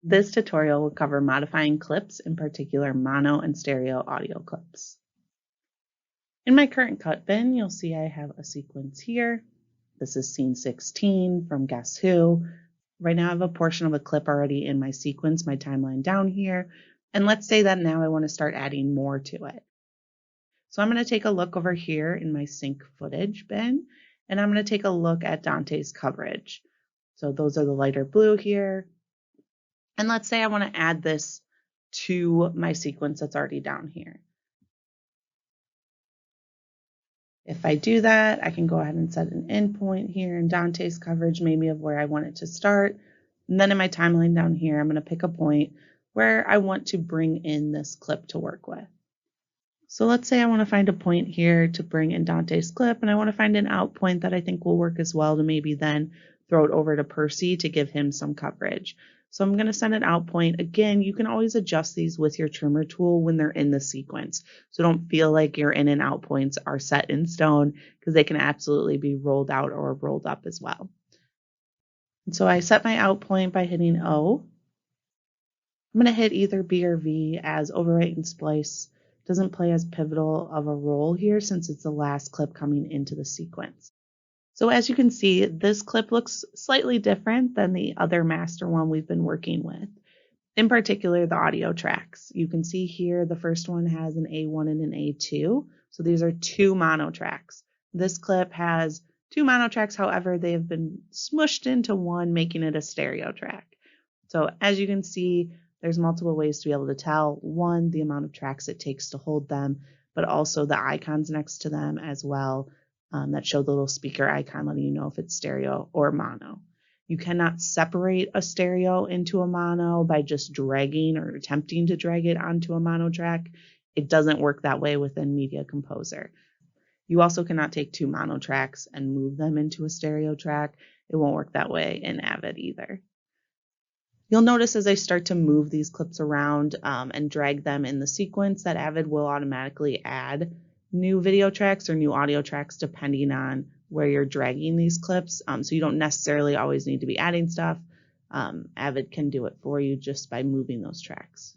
This tutorial will cover modifying clips, in particular mono and stereo audio clips. In my current cut bin, you'll see I have a sequence here. This is scene 16 from Guess Who. Right now I have a portion of a clip already in my sequence, my timeline down here. And let's say that now I want to start adding more to it. So I'm going to take a look over here in my sync footage bin, and I'm going to take a look at Dante's coverage. So those are the lighter blue here. And let's say I want to add this to my sequence that's already down here. If I do that, I can go ahead and set an endpoint here in Dante's coverage, maybe of where I want it to start. And then in my timeline down here, I'm going to pick a point where I want to bring in this clip to work with. So let's say I want to find a point here to bring in Dante's clip, and I want to find an out point that I think will work as well to maybe then throw it over to Percy to give him some coverage. So I'm going to send an out point. Again, you can always adjust these with your trimmer tool when they're in the sequence. So don't feel like your in and out points are set in stone, because they can absolutely be rolled out or rolled up as well. And so I set my out point by hitting O. I'm going to hit either B or V, as overwrite and splice doesn't play as pivotal of a role here since it's the last clip coming into the sequence. So as you can see, this clip looks slightly different than the other master one we've been working with. In particular, the audio tracks. You can see here the first one has an A1 and an A2. So these are two mono tracks. This clip has two mono tracks, however, they have been smushed into one, making it a stereo track. So as you can see, there's multiple ways to be able to tell. One, the amount of tracks it takes to hold them, but also the icons next to them as well that show the little speaker icon letting you know if it's stereo or mono. You cannot separate a stereo into a mono by just dragging or attempting to drag it onto a mono track. It doesn't work that way within Media Composer. You also cannot take two mono tracks and move them into a stereo track. It won't work that way in Avid either. You'll notice as I start to move these clips around and drag them in the sequence that Avid will automatically add new video tracks or new audio tracks depending on where you're dragging these clips. So you don't necessarily always need to be adding stuff. Avid can do it for you just by moving those tracks.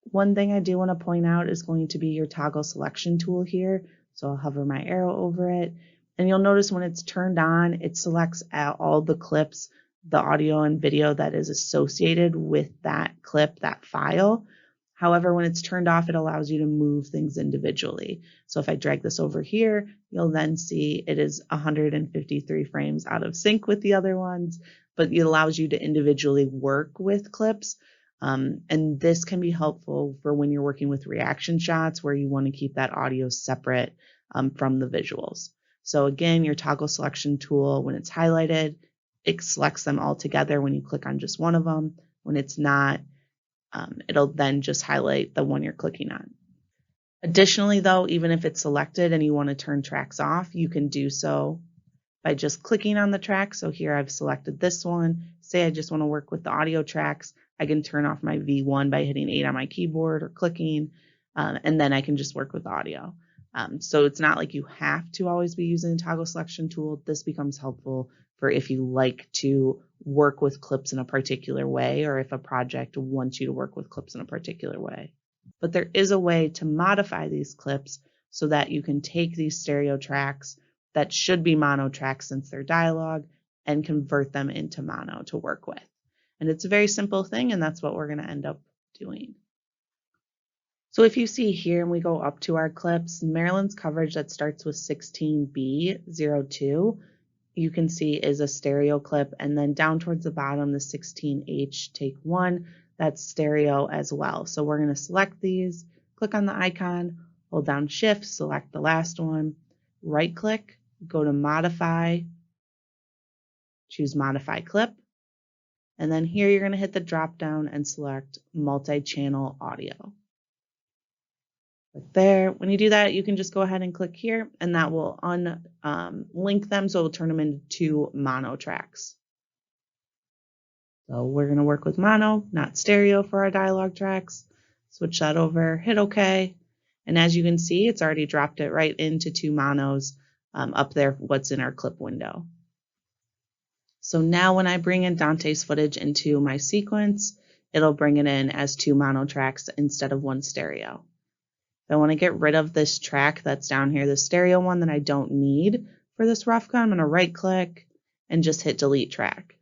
One thing I do want to point out is going to be your toggle selection tool here. So I'll hover my arrow over it, and you'll notice when it's turned on, it selects all the clips, the audio and video that is associated with that clip, that file. However, when it's turned off, it allows you to move things individually. So if I drag this over here, you'll then see it is 153 frames out of sync with the other ones, but it allows you to individually work with clips. And this can be helpful for when you're working with reaction shots where you want to keep that audio separate from the visuals. So again, your toggle selection tool, when it's highlighted, it selects them all together when you click on just one of them. When it's not, it'll then just highlight the one you're clicking on. Additionally, though, even if it's selected and you want to turn tracks off, you can do so by just clicking on the track. So here I've selected this one. Say I just want to work with the audio tracks. I can turn off my V1 by hitting 8 on my keyboard or clicking, and then I can just work with audio. So it's not like you have to always be using the toggle selection tool. This becomes helpful for if you like to work with clips in a particular way, or if a project wants you to work with clips in a particular way. But there is a way to modify these clips so that you can take these stereo tracks that should be mono tracks since they're dialogue and convert them into mono to work with. And it's a very simple thing, and that's what we're going to end up doing. So if you see here and we go up to our clips, Marilyn's coverage that starts with 16B02, you can see is a stereo clip, and then down towards the bottom, the 16H take 1, that's stereo as well. So we're going to select these, click on the icon, hold down Shift, select the last one, right click, go to Modify, choose Modify Clip, and then here you're going to hit the drop down and select Multi-Channel Audio. Right there. When you do that, you can just go ahead and click here, and that will link them, so it'll turn them into two mono tracks. So we're going to work with mono, not stereo for our dialogue tracks. Switch that over, hit OK, and as you can see, it's already dropped it right into two monos up there, what's in our clip window. So now when I bring in Dante's footage into my sequence, it'll bring it in as 2 mono tracks instead of 1 stereo. If I want to get rid of this track that's down here, the stereo one that I don't need for this rough cut, I'm going to right click and just hit delete track.